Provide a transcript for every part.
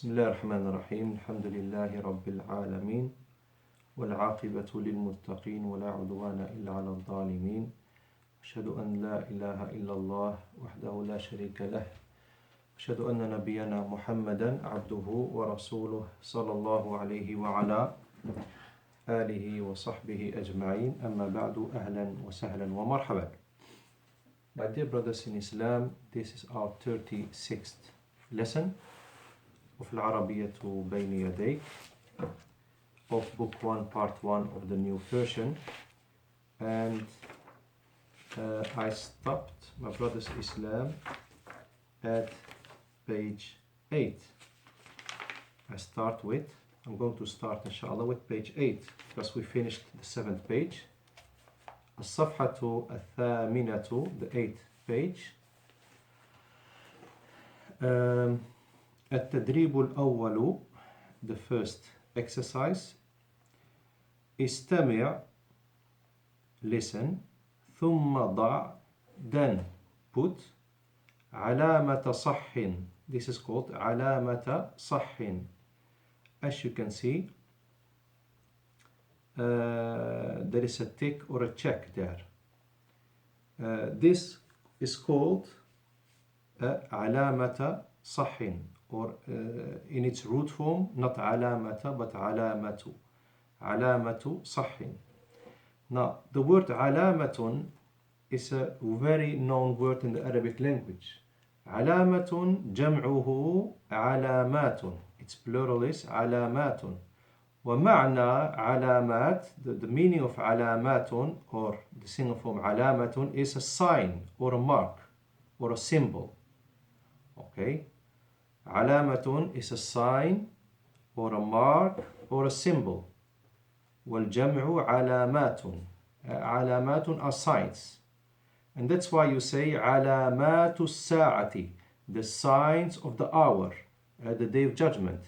بسم الله الرحمن الرحيم الحمد لله رب العالمين والعاقبة للمتقين ولا عدوان إلا على الظالمين أشهد أن لا إله إلا الله وحده لا شريك له أشهد أن نبينا محمدا عبده ورسوله صلى الله عليه وعلى آله وصحبه أجمعين أما بعد أهلا وسهلا ومرحبا. My dear brothers in Islam, this is our 36th lesson of Arabiyyah to Bayna Yadayk of book 1 part 1 of the new version, and I stopped, my brothers Islam, at page 8. I'm going to start inshallah with page 8 because we finished the 7th page. الصفحة الثامنة, the 8th page. التدريب الأول, the first exercise. استمع, listen. ثم ضع, then put. علامة صح, this is called علامة صح. As you can see, there is a tick or a check there. This is called علامة صح, or in its root form, not علامة but علامة, علامة صح. Now, the word علامة is a very known word in the Arabic language. علامة جمعه علامات. Its plural is علامات. ومعنى علامات, the meaning of علامات, or the single form علامة, is a sign or a mark or a symbol. Okay? علامة is a sign or a mark or a symbol. والجمع علامات. علامات are signs. And that's why you say علامات الساعة, the signs of the hour, the day of judgment.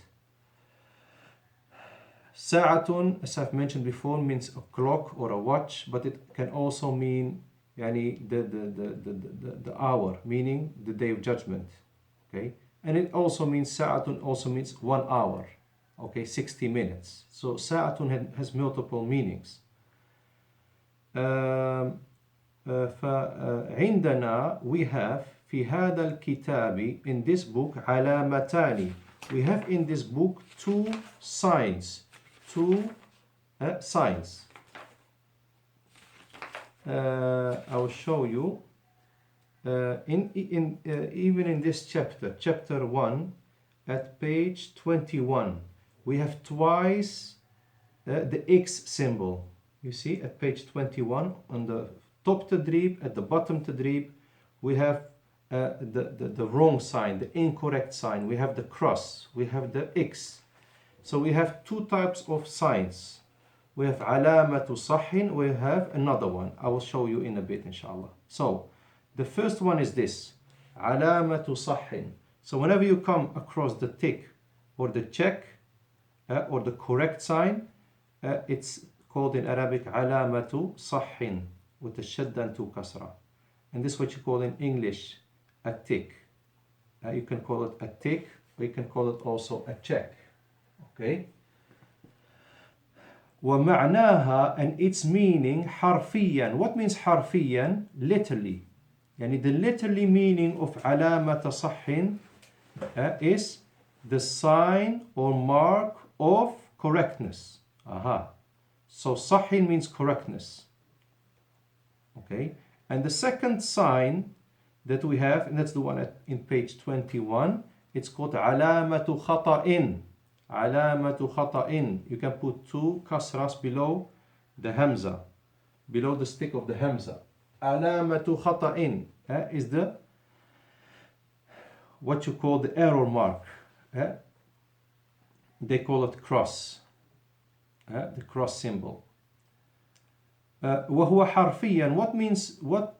ساعة, as I've mentioned before, means a clock or a watch, but it can also mean يعني the hour, meaning the day of judgment. Okay? And it also means ساعة also means 1 hour. Okay, 60 minutes. So ساعة has multiple meanings. فعندنا, we have في هذا الكتاب, in this book, علامتان. We have in this book two signs. Signs. I will show you. Even in this chapter 1, at page 21, we have twice the X symbol. You see, at page 21, on the top tadrib, at the bottom tadrib, we have the wrong sign, the incorrect sign. We have the cross, we have the X. So we have two types of signs. We have علامة صح, we have another one. I will show you in a bit, inshallah. So the first one is this, علامة صح. So whenever you come across the tick or the check or the correct sign, it's called in Arabic علامة صح, with a shadda and 2 kasra. And this is what you call in English a tick. You can call it a tick, or you can call it also a check. Okay? ومعناها, and its meaning, حرفيا. What means حرفيا? Literally. يعني the literally meaning of علامة صح is the sign or mark of correctness. Aha. So صح means correctness. Okay? And the second sign that we have, and that's the one in page 21, it's called علامة خطأ. علامة خطأ. You can put 2 kasras below the hamza, below the stick of the hamza. علامة خطأ is the, what you call the error mark. They call it cross, the cross symbol. وهو حرفيا,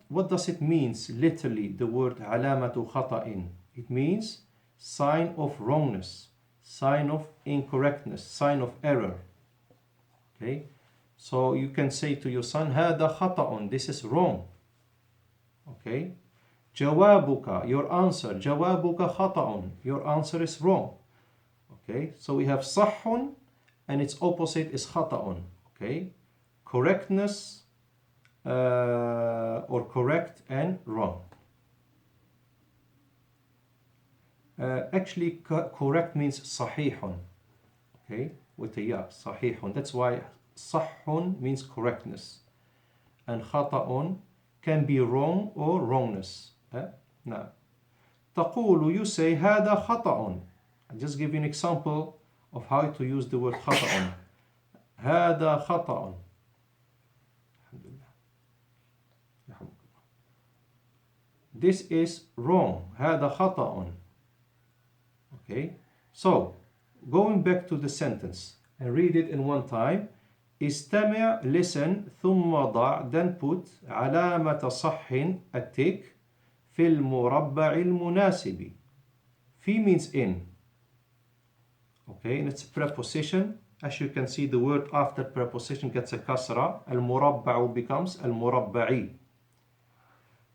what does it means literally, the word علامة خطأ? It means sign of wrongness, sign of incorrectness, sign of error. Okay? So you can say to your son, هذا خطأ, this is wrong. Okay? جوابك, your answer. جوابك خطأ, your answer is wrong. Okay, so we have صح and its opposite is خطأ. Okay, correctness or correct and wrong. Actually, correct means صحيح. Okay, with a ya, صحيح. That's why صح means correctness, and خطأ can be wrong or wrongness. Now, تقول, you say هذا خطأ. I'll just give you an example of how to use the word خطأ. هذا خطأ. This is wrong. هذا خطأ. Okay, so going back to the sentence and read it in one time. استمع, listen, ثم ضع, then put علامة صح, a tick, في المربع المناسب. في means in. Okay, and it's a preposition. As you can see, the word after preposition gets a kasra. المربع becomes المربعي.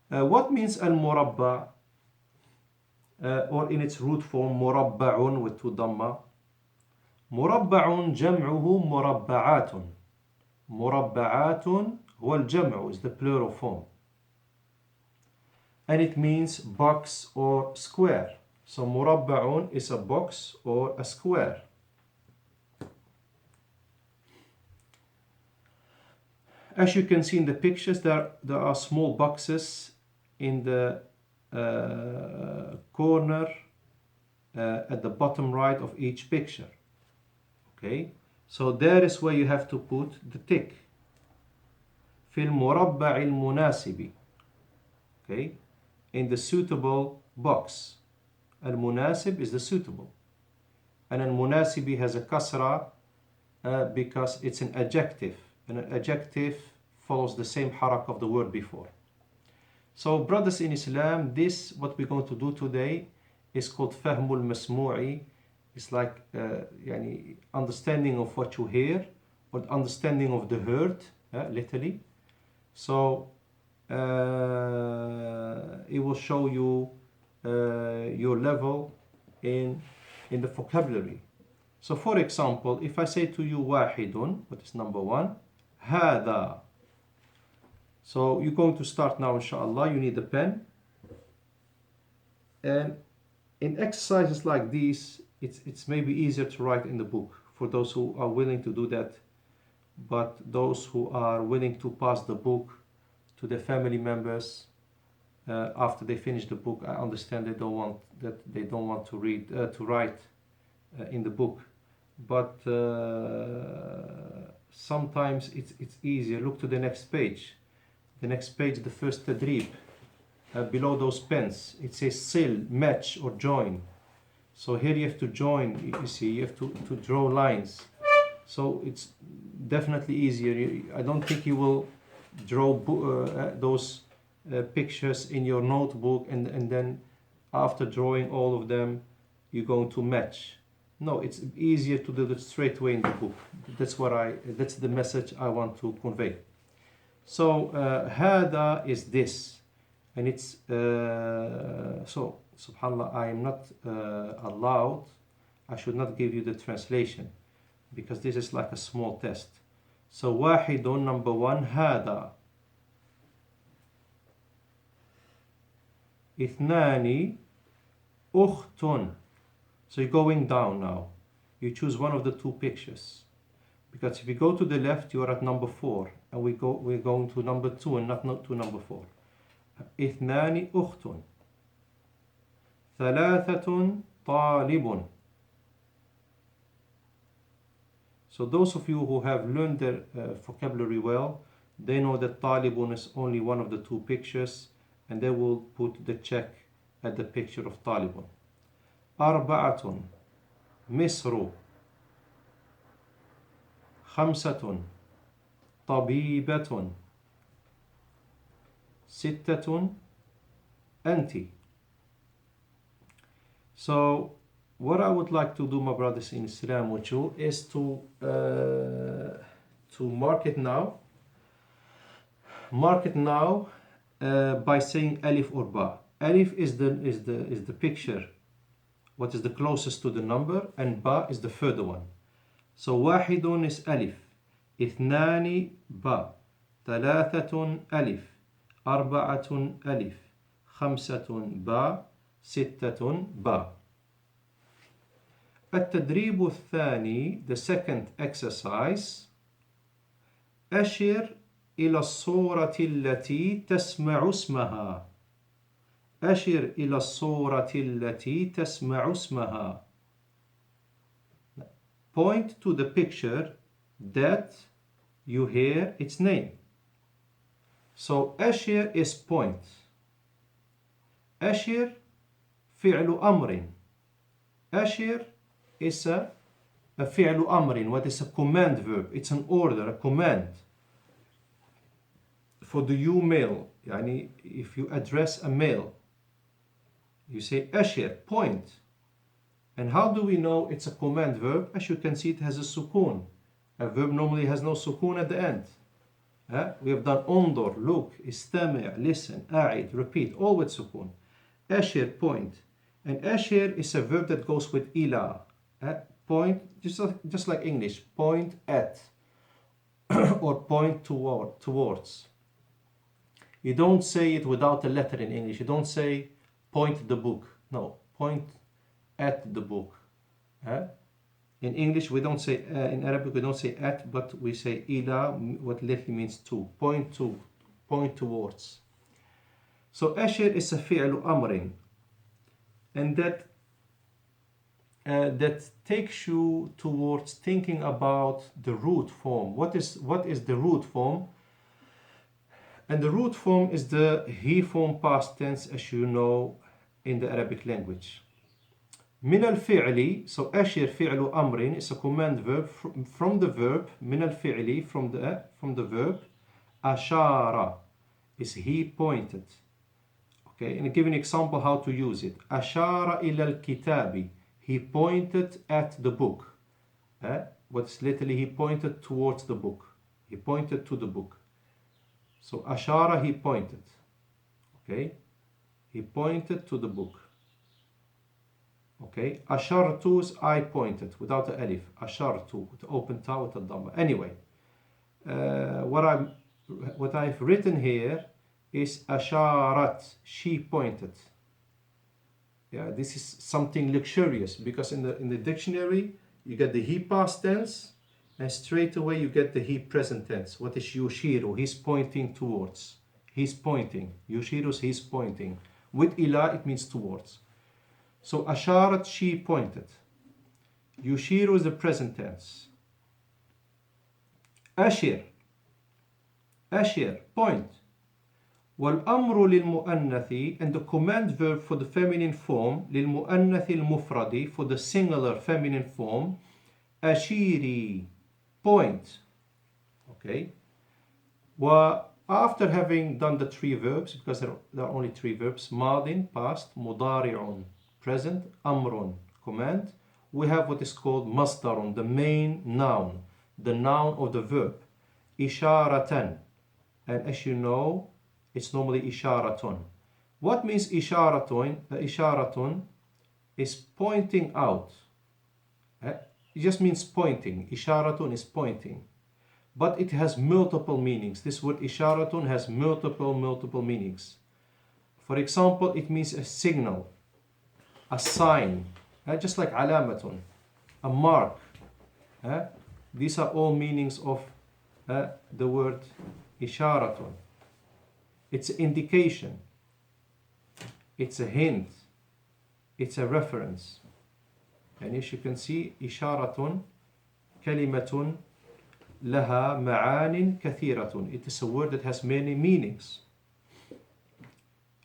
What means المربع? Or in its root form, مربع with two dhamma. مربع جمعه مربعات. مربعات هو الجمع, is the plural form. And it means box or square. So مربع is a box or a square. As you can see in the pictures, there are small boxes in the corner at the bottom right of each picture. Okay, so there is where you have to put the tick. في المربع المناسب. Okay, in the suitable box. المناسب is the suitable. And المناسب has a kasra because it's an adjective. And an adjective follows the same harak of the word before. So brothers in Islam, this, what we're going to do today, is called فهم المسموع. It's like يعني understanding of what you hear, or understanding of the heard, literally. So it will show you your level in the vocabulary. So for example, if I say to you واحد, what is number one? هذا. So you're going to start now, inshallah. You need a pen. And in exercises like these, it's maybe easier to write in the book for those who are willing to do that. But those who are willing to pass the book to their family members after they finish the book, I understand they don't want to read to write in the book. But sometimes it's easier. Look to the next page. The next page, the first tadrib. Below those pens, it says sil, match or join. So here you have to join, you see, you have to draw lines. So it's definitely easier. I don't think you will draw those pictures in your notebook and then after drawing all of them, you're going to match. No, it's easier to do it straight away in the book. That's the message I want to convey. So هذا is this. And it's, so, subhanAllah, I am not allowed, I should not give you the translation, because this is like a small test. So, واحد, number one, هذا. اثنان, أخت. So you're going down now. You choose one of the two pictures. Because if you go to the left, you are at number 4. And we're going to number 2 and not to number 4. اثنان أخت. ثلاثة طالب. So those of you who have learned their vocabulary well, they know that طالب is only one of the two pictures, and they will put the check at the picture of طالب. أربعة مصر. خمسة طبيبة. ستة أنت. So what I would like to do, my brothers in Islam, with you is to mark it now. Mark it now by saying alif or ba. Alif is the picture what is the closest to the number, and ba is the further one. So واحد is ألف, اثنان با, ثلاثة ألف, أربعة ألف, خمسة با, ستة با. التدريب الثاني, the second exercise. أشر إلى الصورة التي تسمع اسمها. أشر إلى الصورة التي تسمع اسمها. Point to the picture that you hear its name. So أشر is point. أشر فعل أمر. أشر is a فعل أمر. What is a command verb? It's an order, a command. For the you male, يعني if you address a male, you say أشر, point. And how do we know it's a command verb? As you can see, it has a sukun. A verb normally has no sukun at the end. We have done انظر, look, استمع, listen, أعد, repeat, all with sukun. أشر, point. And أشر is a verb that goes with إلى. Point, just like English, point at or point towards. You don't say it without a letter in English. You don't say point the book. No, point at the book. In English we don't say, in Arabic we don't say at, but we say ila, what literally means to, point towards. So أشر is a fi'lu amrin, and that takes you towards thinking about the root form. What is the root form? And the root form is the he form past tense, as you know in the Arabic language. من الفعل, so أشر فعل أمر is a command verb from the verb, من الفعل, from the verb. أشار is he pointed. Okay, and I give an example how to use it. أشار إلى الكتاب, he pointed at the book. What's literally he pointed towards the book. He pointed to the book. So أشار, he pointed. Okay, he pointed to the book. Okay, أشرت is I pointed without the alif. أشرت with the open ta with the dhamma. Anyway, what I've written here is أشارت, she pointed. Yeah, this is something luxurious because in the dictionary you get the he past tense and straight away you get the he present tense. What is yushiru? He's pointing towards. He's pointing. Yushiru is he's pointing. With ila it means towards. So asharat, she pointed. Yushiru is the present tense. Ashir, point. والأمر للمؤنث, and the command verb for the feminine form, للمؤنث المفرد, for the singular feminine form, ashiri, point. Okay. After having done the three verbs, because there are only three verbs, madin, past, mudari'un, present, amrun, command, we have what is called masdarun, the main noun, the noun of the verb, isharatan, and as you know, it's normally isharatun. What means isharatun? Isharatun is pointing out. It just means pointing. Isharatun is pointing. But it has multiple meanings. This word isharatun has multiple meanings. For example, it means a signal, a sign, just like alamatun, a mark. These are all meanings of the word isharatun. It's an indication, it's a hint, it's a reference. And as you can see, isharatun kalimatun laha ma'anin kathiratun. It is a word that has many meanings.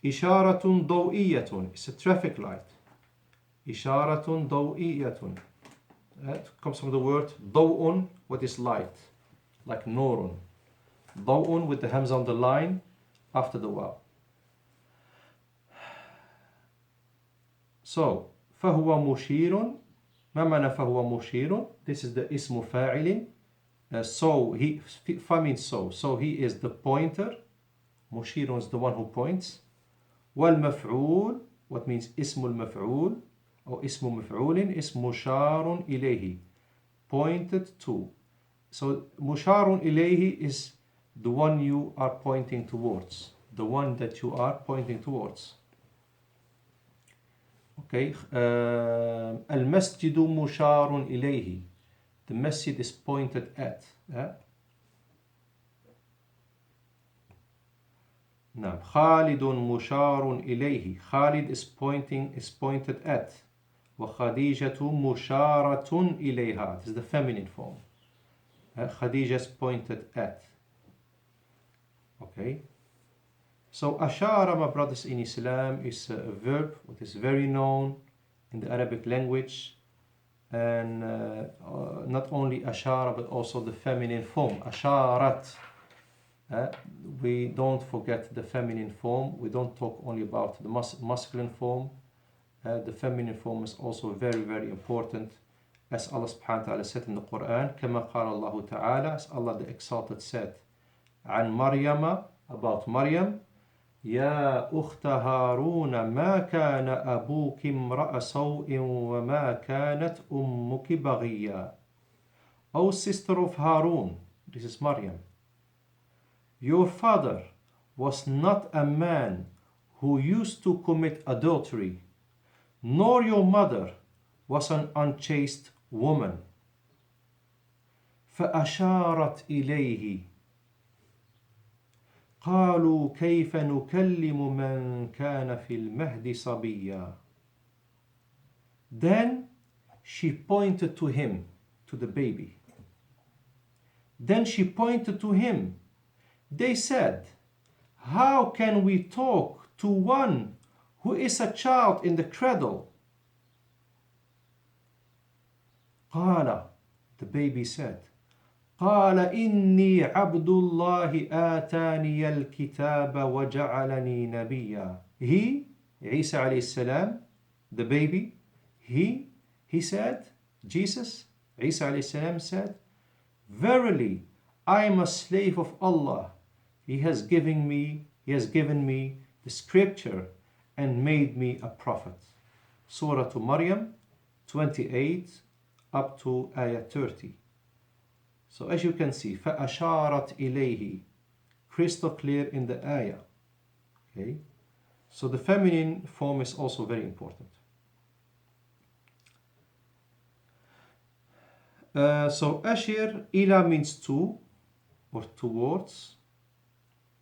Isharatun daw'iyatun, it's a traffic light. Isharatun daw'iyatun. That comes from the word daw'un, what is light, like nurun. Daw'un with the hamza on the line after the waw. So, فهو مشير. ما معنى فهو مشير? This is the اسم فاعل. So, he, fa means so. So, he is the pointer. مشير is the one who points. والمفعول, what means اسم المفعول. أو اسم مفعول اسم مشار إليه, pointed to. So مشار إليه is the one you are pointing towards, the one that you are pointing towards. Okay, المسجد مشار إليه, the masjid is pointed at. نعم. خالد مشار إليه, Khalid is pointed at. وخديجة مشارة إليها, this is the feminine form. Khadija is pointed at. Okay. So ashara, my brothers in Islam, is a verb that is very known in the Arabic language, and not only ashara but also the feminine form asharat. We don't forget the feminine form. We don't talk only about the masculine form. The feminine form is also very, very important, as Allah subhanahu wa ta'ala said in the Quran, كما قال الله تعالى, as Allah the Exalted said, عن مريم, about Maryam, يا أخت هارون ما كان أبوك امرأ سوء وما كانت أمك بغيا. O sister of Harun, this is Maryam, your father was not a man who used to commit adultery, nor your mother was an unchaste woman. فأشارت إليه قالوا كيف نكلم من كان في المهد صبيا. Then she pointed to him, to the baby. Then she pointed to him. They said, how can we talk to one who is a child in the cradle? قال, the baby said, قال إني عبد الله آتاني الكتاب وجعلني نبيا. He, Isa alayhi salam, the baby, he said, Jesus, Isa alayhi salam said, verily, I am a slave of Allah. He has given me the scripture and made me a prophet. Surah to Maryam 28 up to ayah 30. So as you can see, فَأَشَارَتْ إِلَيْهِ, crystal clear in the ayah. Okay, so the feminine form is also very important. So ashir, ila means to or towards,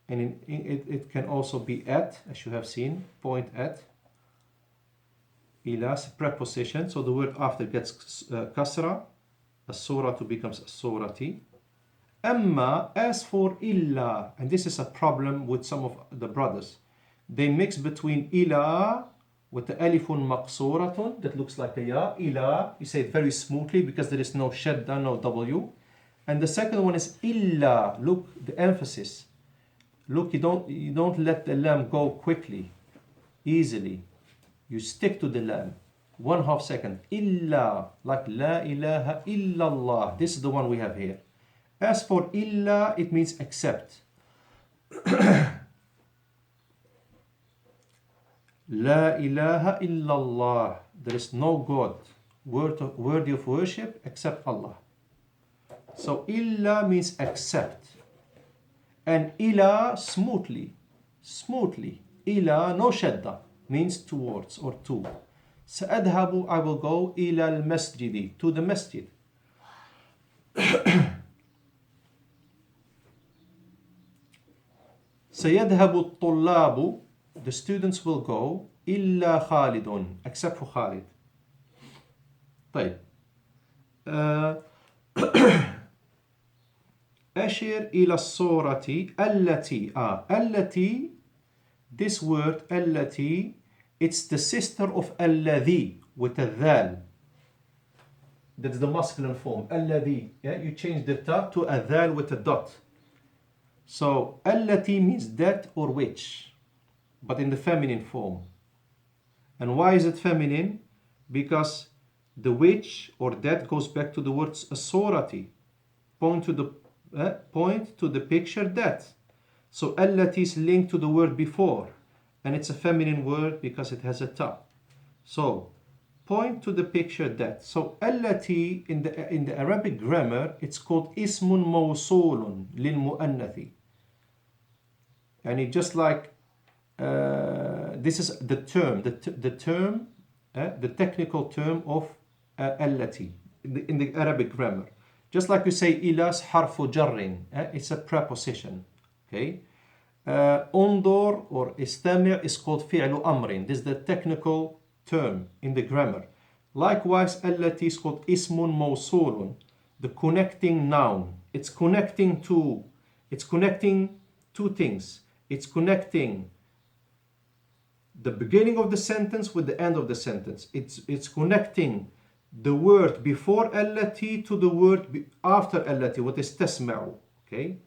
and it can also be at, as you have seen, point at. Ila is a preposition, so the word after gets kasra, a surah to becomes a surati. Amma, as for illa, and this is a problem with some of the brothers, they mix between ila with the alifun maqsuratun, that looks like a ya, ila, you say it very smoothly because there is no shadda, no w. And the second one is illa, look, the emphasis. Look, you don't let the lam go quickly, easily. You stick to the lam. 1/2 second. Illa, like la ilaha illallah. This is the one we have here. As for illa, it means except. La ilaha illallah. There is no God worthy of worship except Allah. So illa means except. And ila, smoothly. Ila, no shadda, means towards or to. سأذهب, I will go, إلى المسجد, to the masjid. سيذهب الطلاب, the students will go, إلا خالد, except for Khalid. طيب. أشر إلى الصورة التي. التي, this word التي, it's the sister of الذي with a dhal. That's the masculine form. الذي. Yeah, you change the ta to a dhal with a dot. So التي means that or which, but in the feminine form. And why is it feminine? Because the which or that goes back to the words asorati. Point to the picture that. So التي is linked to the word before, and it's a feminine word because it has a ta. So point to the picture that. So التي in the Arabic grammar it's called اسم موصول للمؤنث. And it just like this is the term, the technical term of التي in the Arabic grammar. Just like you say إلى حرف جر, it's a preposition. Okay. انظر or استمع is called فعل أمر. This is the technical term in the grammar. Likewise التي is called اسم موصول, the connecting noun. It's connecting two things. It's connecting the beginning of the sentence with the end of the sentence. It's connecting the word before التي to the word after التي, what is تسمع. Okay.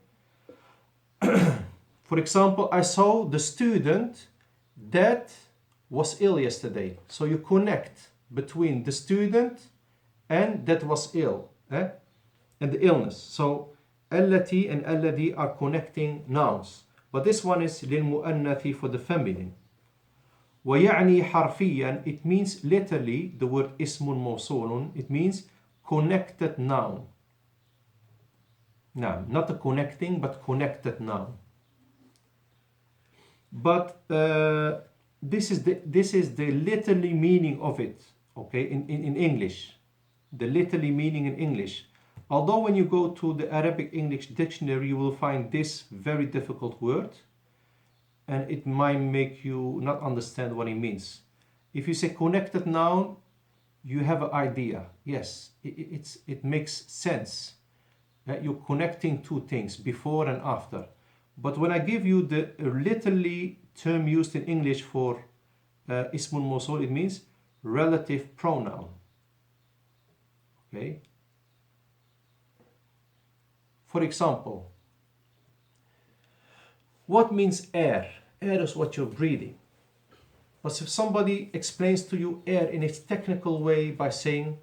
For example, I saw the student that was ill yesterday. So you connect between the student and that was ill, and the illness. So التي and الذي are connecting nouns. But this one is للمؤنث for the feminine. ويعني حرفيا, it means literally, the word اسم موصول, it means connected noun. Now, not a connecting, but connected noun. But this is the literally meaning of it, okay, in English. The literally meaning in English. Although when you go to the Arabic English dictionary, you will find this very difficult word, and it might make you not understand what it means. If you say connected noun, you have an idea. Yes, it makes sense. You're connecting two things, before and after. But when I give you the literally term used in English for ismun mawsul, it means relative pronoun. Okay. For example, what means air? Air is what you're breathing. But if somebody explains to you air in its technical way by saying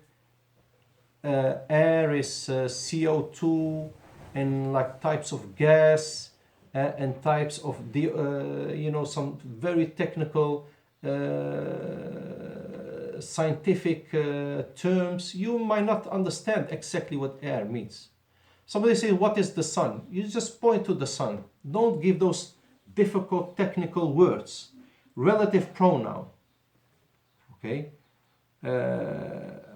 air is CO2 and like types of gas and types of the some very technical scientific terms, you might not understand exactly what air means. Somebody says, what is the sun? You just point to the sun. Don't give those difficult technical words. Relative pronoun. Okay?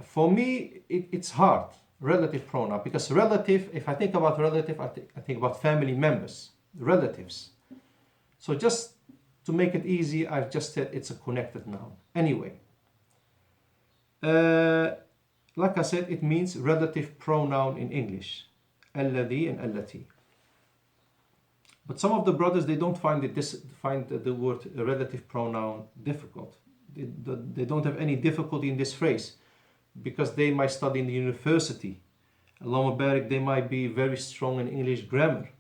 For me, it's hard, relative pronoun, because relative, if I think about relative, I think about family members, relatives. So just to make it easy, I've just said it's a connected noun. Anyway, like I said, it means relative pronoun in English. الذي and التي. But some of the brothers, they don't find the word relative pronoun difficult. They don't have any difficulty in this phrase because they might study in the university. Allahumma barik, they might be very strong in English grammar.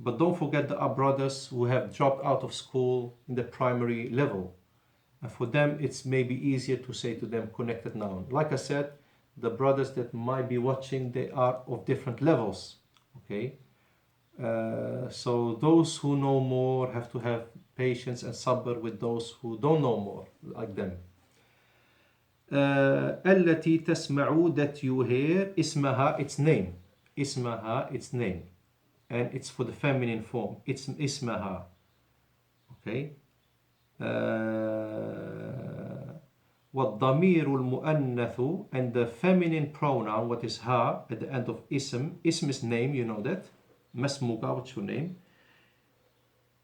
But don't forget the brothers who have dropped out of school in the primary level. And for them, it's maybe easier to say to them connected noun. Like I said, the brothers that might be watching, they are of different levels. Okay. So those who know more have to have patience and sabr with those who don't know more, like them. التي تسمع, that you hear. اسمها, its name. اسمها, its name. And it's for the feminine form. It's اسمها. Okay. والضمير المؤنث, and the feminine pronoun, what is ha at the end of ism. Ism is name, you know that. Masmuka, what's your name?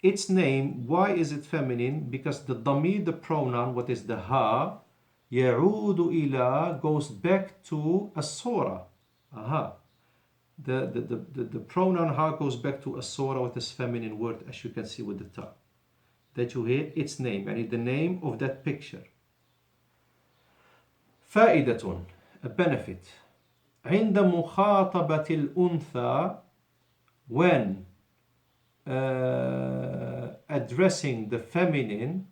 Its name, why is it feminine? Because the damir, the pronoun, what is the ha, يعود إلى, goes back to as-sura. Aha. The pronoun ha goes back to as-sura, what is feminine word, as you can see with the ta. That you hear its name, and the name of that picture. فائدة, a benefit. عند مخاطبة الأنثى, when addressing the feminine,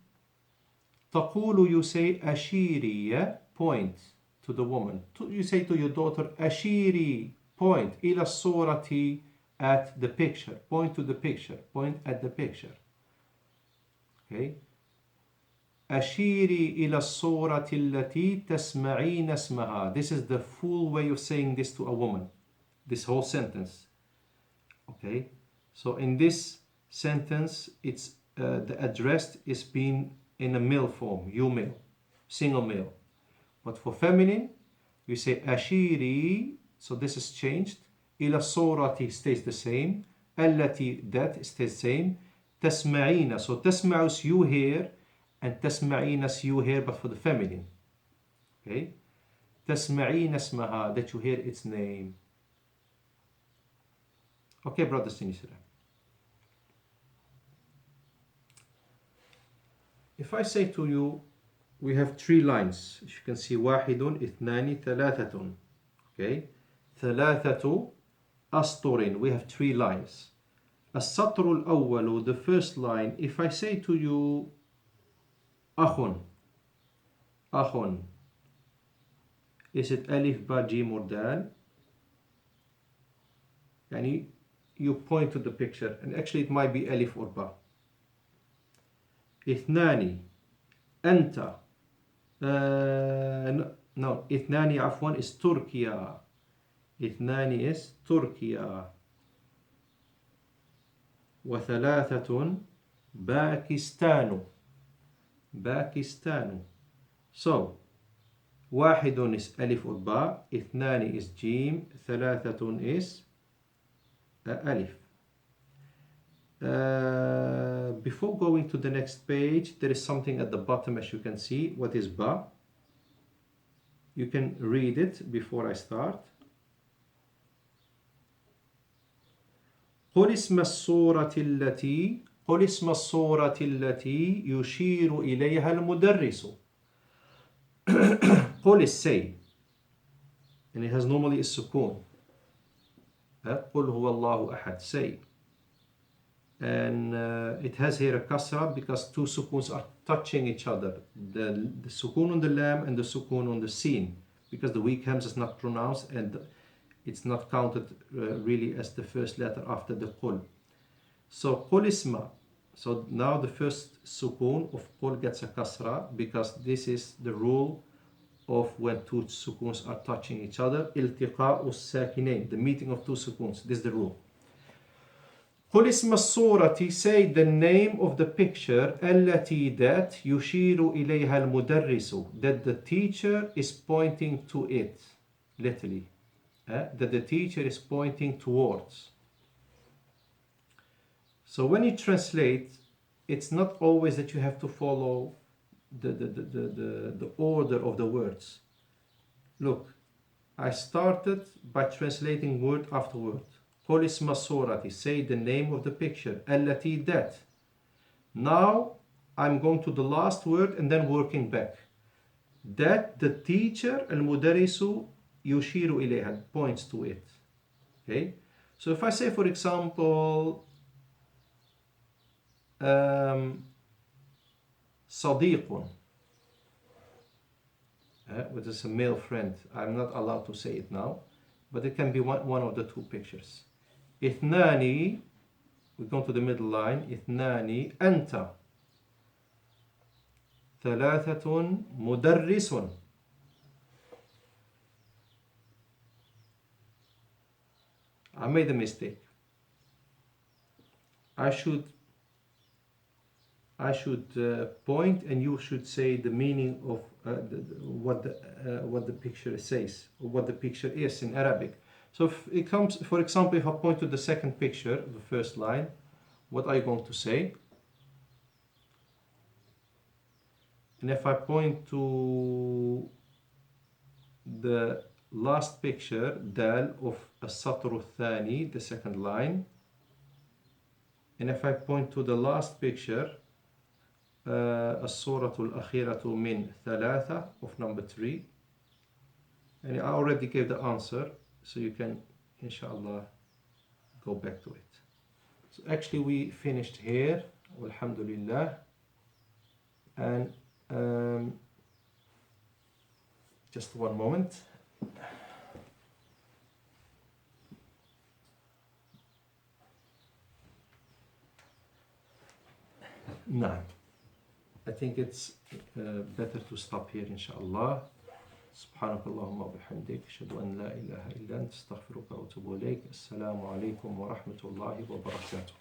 تقول, you say أشيري, point to the woman. You say to your daughter أشيري, point إلى الصورة, at the picture. Point to the picture. Point at the picture. Okay. أشيري إلى الصورة التي تسمعين اسمها. This is the full way of saying this to a woman. This whole sentence. Okay. So in this sentence, it's the addressed is being in a male form, you male, single male. But for feminine, you say أشيري. So this is changed. إلى الصورة stays the same. التي, that stays the same. تسمعين. So تسمع is you hear, and تسمعين is you hear, but for the feminine. Okay. تسمعين اسمها, that you hear its name. Okay, brothers and sisters. If I say to you, we have 3 lines. As you can see, واحد اثنان ثلاثة. Okay. ثلاثة أسطر. We have 3 lines. السطر الأول, the first line. If I say to you, أخ. أخ. Is it ألف با جيم or دال? يعني you point to the picture, and actually it might be ألف or با. اثنان. أنت. No, اثنان عفوا is تركيا. اثنان is تركيا. وثلاثة باكستان. باكستان. So واحد is ألف or با, اثنان is جيم, ثلاثة is ألف. Before going to the next page, there is something at the bottom, as you can see. What is ba? You can read it before I start. قل اسم الصورة التي قل اسم الصورة التي يشير إليها المدرس. قل is say, and it has normally a sukun. قل هو الله أحد, say. And it has here a kasra because 2 sukuns are touching each other. The sukun on the lam and the sukun on the sin, because the weak hamza is not pronounced and it's not counted really as the first letter after the qul. So qul isma. So now the first sukun of qul gets a kasra because this is the rule of when 2 sukuns are touching each other. Iltiqa'u sakinain, the meeting of 2 sukuns. This is the rule. قل اسم الصورة, say the name of the picture, التي, that, يشير إليها المدرس, that the teacher is pointing to it, literally, that the teacher is pointing towards. So when you translate, it's not always that you have to follow the order of the words. Look, I started by translating word after word. قل اسم الصورة, say the name of the picture, التي, that. Now I'm going to the last word and then working back. That the teacher, المدرس, يشير إليها, points to it. Okay? So if I say, for example, صديق, which is a male friend, I'm not allowed to say it now, but it can be one of the 2 pictures. اثنان, we go to the middle line, اثنان أنت. ثلاثة مدرس. I made a mistake. I should point and you should say the meaning of what the picture says, or what the picture is in Arabic. So if it comes, for example, if I point to the second picture, the first line, what are you going to say? And if I point to the last picture, dal, of as-satru thani, the second line, and if I point to the last picture, الصورة الأخيرة من ثلاثة, of number 3, and I already gave the answer, so you can, inshallah, go back to it. So actually we finished here, alhamdulillah, and just one moment. نعم. I think it's better to stop here inshallah. سبحانك اللهم وبحمدك أشهد أن لا إله إلا أنت أستغفرك وأتوب إليك. السلام عليكم ورحمة الله وبركاته.